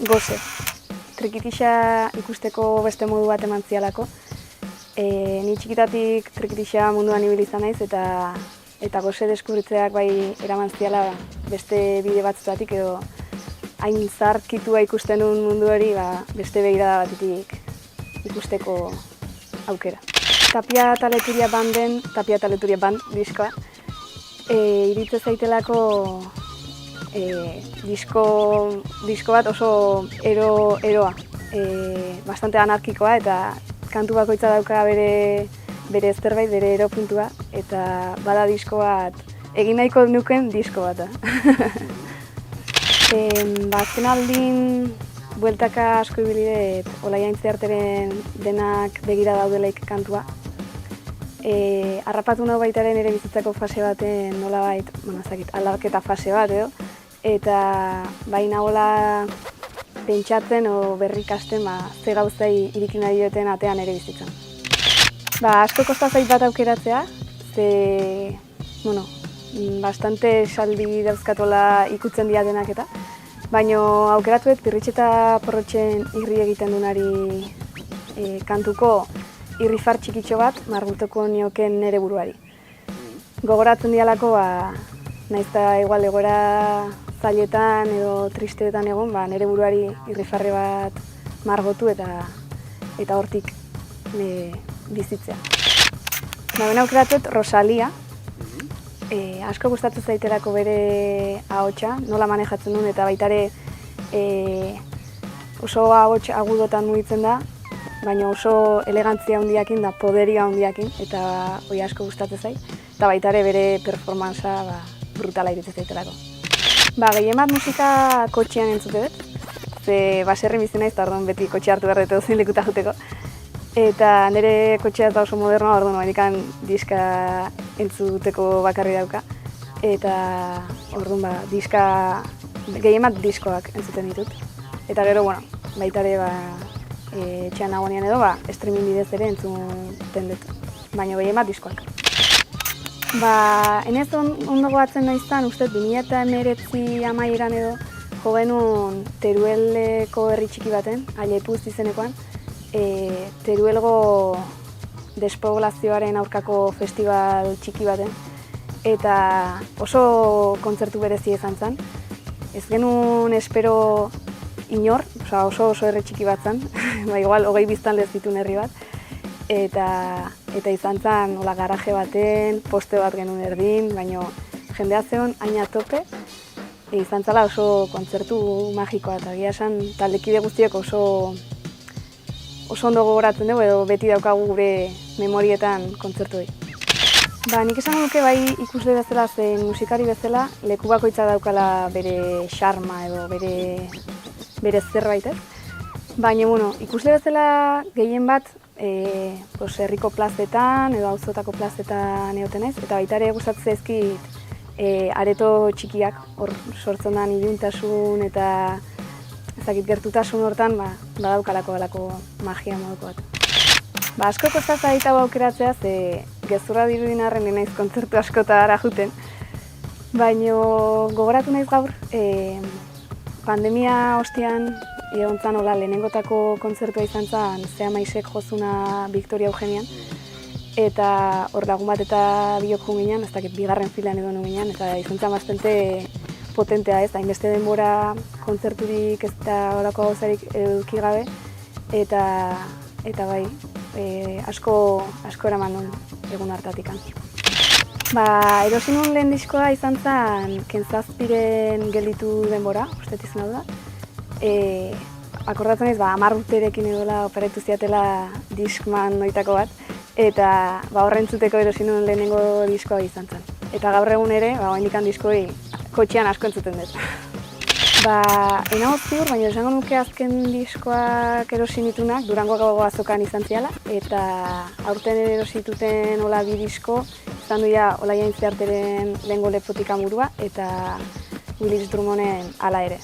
Gose. Trikitixa ikusteko beste modu bat eman zialako. Ni txikitatik trikitixa munduan ibili izan naiz eta gose deskubritzeak bai eraman ziala beste bide batzutatik edo hain zarkitua ikusten nuen mundu hori beste begirada batetik ikusteko aukera. Tapia eta Leturia Band diskoa iritze zaitelako disko bat oso eroa, bastante anarkikoa eta kantu bakoitza dauka bere zerbait, bere eropuntua eta bada disko bat, egin nahiko nuken disko bat. Azken aldin bueltaka asko ibili dut Olaiaintze Arteren denak begira daudelaik kantua. Harrapatu nahu baitaren ere bizitzako fase baten nolabait, aldaketa fase bat edo, eta baina hola pentsatzen o berrikasten ze gauzei irikin nahi dioten atean ere bizitzan. Asko kosta zait bat aukeratzea, ze, bastante saldi dauzkatola ikutzen diatenak eta, baina aukeratuet Pirritx eta Porrotxen irri egiten dunari kantuko irrifar txikitxo bat margutuko nioken nere buruari. Gogoratzen dialako, nahiz eta igual egoera zailetan edo tristeetan egon, nere buruari irrifarre bat margotu eta hortik bizitzea. Bena aukeratuet Rosalia, asko gustatzen zaiterako bere ahotsa, nola manejatzen duen eta baitare oso ahots agudotan mugitzen da, baina oso elegantzia handiakin da, poderia handiakin, eta hori asko gustatzen zait. Eta baitare bere performanza brutala iritze zaitelako. Gehien bat musika kotxean entzute dut, ze baserri bizi naiz, eta orduan beti kotxe hartu behar dut edozein lekuta joateko. Eta nire kotxea eta oso modernoa, orduan horikan diska entzuteko bakarri dauka. Eta orduan gehien bat diskoak entzuten ditut. Eta gero, baitare etxean nagoenean edo, streaming bidez ere entzuten dut, baina gehien bat diskoak. Enez ondo goatzen naiztan, uste 2019 amaieran edo, jo genuen Terueleko herri txiki baten, Ailepuz izenekoan, Teruelgo despoblazioaren aurkako festival txiki baten, eta oso kontzertu berezia izan zen. Ez genuen espero inor, oso herri txiki bat zen, igual 20 biztanle zituen herri bat, eta izan zen garaje baten, poste bat genuen erdin, baina jendea zeon aina tope, izan zela oso kontzertu magikoa, eta gira esan taldekide guztiek oso ondo gogoratzen dugu edo beti daukagu gure memorietan kontzertu hori. Nik esango nuke bai ikusle bezala zein musikari bezala leku bakoitza daukala bere xarma edo bere zerbait, baina ikusle bezala gehien bat herriko plazetan edo auzotako plazetan egoten naiz, eta baita ere gustatzen zaizkit areto txikiak, hor sortzen den iluntasun eta gertutasun hortan badaukalako magia moduko bat. Asko kostatzen zait hau aukeratzea, ze gezurra dirudin arren naiz kontzertu askotara joaten, baina gogoratu naiz gaur, pandemia ostean egon zan lehenengotako kontzertua izan zen Zea Maisek jozuna Victoria Eugenian, eta hor lagun bat eta biok jun ginen, ez dakit bigarren filan edo ginen, eta izan zen bastante potentea ez, hainbeste denbora kontzerturik ez da horako gauzarik eduki gabe, eta bai, asko eraman nuen egun hartatik. Erosi nuen lehen diskoa izan zen Kentzazpiren gelditu denbora, uste izan hau da. Akordatzen ez, 10 urterekin edola operetu ziatela Discman noitako bat, eta horrentzuteko erosi nuen lehenengo diskoa izan zen. Eta gaur egun ere, oraindik diskoi kotxean asko entzuten dut. Enago ziur, baina esango nuke azken diskoak erosi nitunak Durango azokan izan ziala, eta aurten erosituten bi disko, izan duia Olaiaintze Arteren lehengo lepotik amurua, eta Willis Drummonden Hala ere.